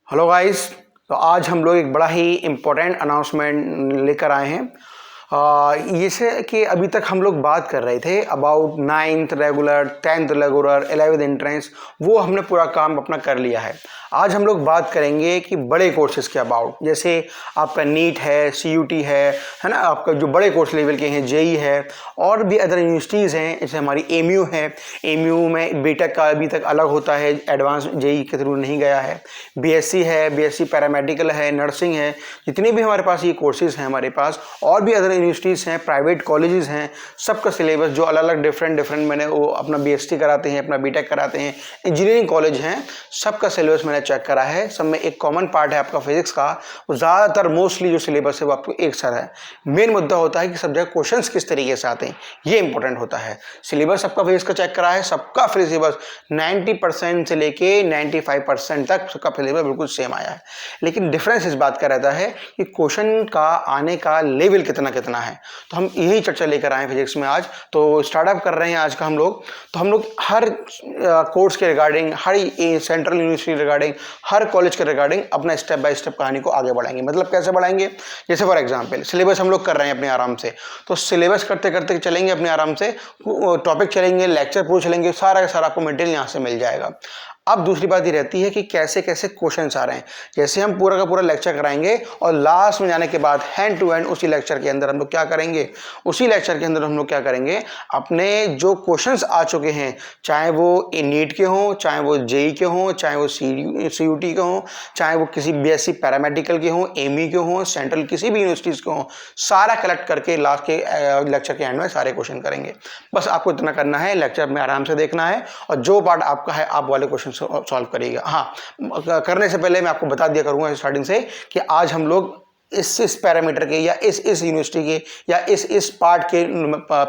Hello guys. तो आज हम लोग एक बड़ा ही इम्पोर्टेंट अनाउंसमेंट लेकर आए हैं। जैसे कि अभी तक हम लोग बात कर रहे थे about 9th regular, 10th regular, 11th entrance, वो हमने पूरा काम अपना कर लिया है। आज हम लोग बात करेंगे कि बड़े कोर्सेज के अबाउट, जैसे आपका नीट है, CUT है ना, आपका जो बड़े कोर्स लेवल के हैं, JEE है, और भी अदर यूनिवर्सिटीज़ हैं, जैसे हमारी AMU है। AMU में बीटेक का अभी तक अलग होता है, एडवांस JEE के थ्रू नहीं गया है। BSc है, BSc पैरामेडिकल है, नर्सिंग है, जितने भी हमारे पास ये कोर्सेज हैं हमारे पास, और भी अदर यूनिवर्सिटीज़ हैं, प्राइवेट कॉलेजेस हैं, सबका सिलेबस जो अलग अलग डिफरेंट मैंने वो अपना BSc कराते हैं, अपना बीटेक कराते हैं, इंजीनियरिंग कॉलेज हैं, सबका सिलेबस मैंने चेक करा है। सब में एक कॉमन पार्ट है आपका फिजिक्स का, वो ज़्यादातर मोस्टली जो सिलेबस है वो आपको एक सा है। मेन मुद्दा होता है कि सब जगह क्वेश्चंस किस तरीके से आते हैं, ये इंपॉर्टेंट होता है। सिलेबस सबका फिजिक्स का चेक करा है, सबका सिलेबस 90% से लेके 95% तक सबका सिलेबस बिल्कुल सेम आया है। लेकिन डिफरेंस इस बात का रहता है कि क्वेश्चन का आने का लेवल कितना कितना है। तो हम यही चर्चा लेकर आए फिजिक्स में आज। तो स्टार्टअप कर रहे हैं आज का हम लोग। तो हम लोग हर कोर्स के रिगार्डिंग, हर सेंट्रल यूनिवर्सिटी रिगार्डिंग, हर कॉलेज के रिगार्डिंग अपना स्टेप बाय स्टेप कहानी को आगे बढ़ाएंगे। मतलब कैसे बढ़ाएंगे? जैसे फॉर एग्जांपल सिलेबस हम लोग कर रहे हैं अपने आराम से, तो सिलेबस करते करते चलेंगे अपने आराम से, टॉपिक चलेंगे, लेक्चर पूछ लेंगे, सारा का सारा आपको मटेरियल यहाँ से मिल जाएगा। अब दूसरी बात ये रहती है कि कैसे कैसे क्वेश्चंस आ रहे हैं। जैसे हम पूरा का पूरा लेक्चर कराएंगे और लास्ट में जाने के बाद हैंड टू हैंड उसी लेक्चर के अंदर हम लोग क्या करेंगे, उसी लेक्चर के अंदर हम लोग क्या करेंगे, अपने जो क्वेश्चंस आ चुके हैं, चाहे वो नीट के हों, चाहे वो JEE के हों, चाहे वो CUT के हों, चाहे वो किसी BSc पैरामेडिकल के हों, AMU के हों, सेंट्रल किसी भी यूनिवर्सिटीज़ के हों, सारा कलेक्ट करके लास्ट के लेक्चर के एंड में सारे क्वेश्चन करेंगे। बस आपको इतना करना है, लेक्चर में आराम से देखना है, और जो पार्ट आपका है आप वाले क्वेश्चन सॉल्व करिएगा। हाँ, करने से पहले मैं आपको बता दिया करूंगा स्टार्टिंग से कि आज हम लोग इस पैरामीटर के या इस यूनिवर्सिटी के या इस पार्ट के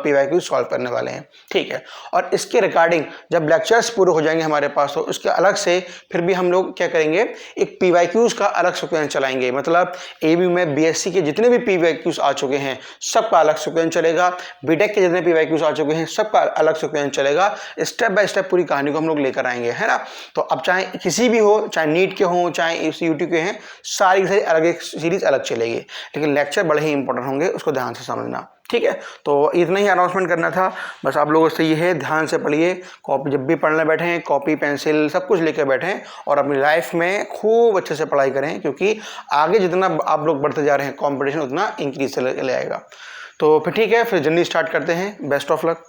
PYQ सॉल्व करने वाले हैं, ठीक है। और इसके रिगार्डिंग जब लेक्चर्स पूरे हो जाएंगे हमारे पास, तो उसके अलग से फिर भी हम लोग क्या करेंगे, एक PYQs का अलग सीक्वेंस चलाएंगे। मतलब AMU में BSc के जितने भी PYQs आ चुके हैं सबका अलग सीक्वेंस चलेगा, बीटेक के जितने PYQs आ चुके हैं सबका अलग सीक्वेंस चलेगा। स्टेप बाय स्टेप पूरी कहानी को हम लोग लेकर आएंगे, है ना। तो अब चाहे किसी भी हो, चाहे नीट के हों, चाहे CUT के हैं, सारी की सारी अलग एक सीरीज अलग चलेगी, लेकिन लेक्चर बड़े ही इंपॉर्टेंट होंगे, उसको ध्यान से समझना, ठीक है। तो इतना ही अनाउंसमेंट करना था बस। आप लोगों से ये है, ध्यान से पढ़िए, कॉपी जब भी पढ़ने बैठें, कॉपी पेंसिल सब कुछ लेकर बैठें, और अपनी लाइफ में खूब अच्छे से पढ़ाई करें, क्योंकि आगे जितना आप लोग बढ़ते जा रहे हैं कंपटीशन उतना इंक्रीज चले आएगा। तो फिर ठीक है, फिर जर्नी स्टार्ट करते हैं। Best of luck.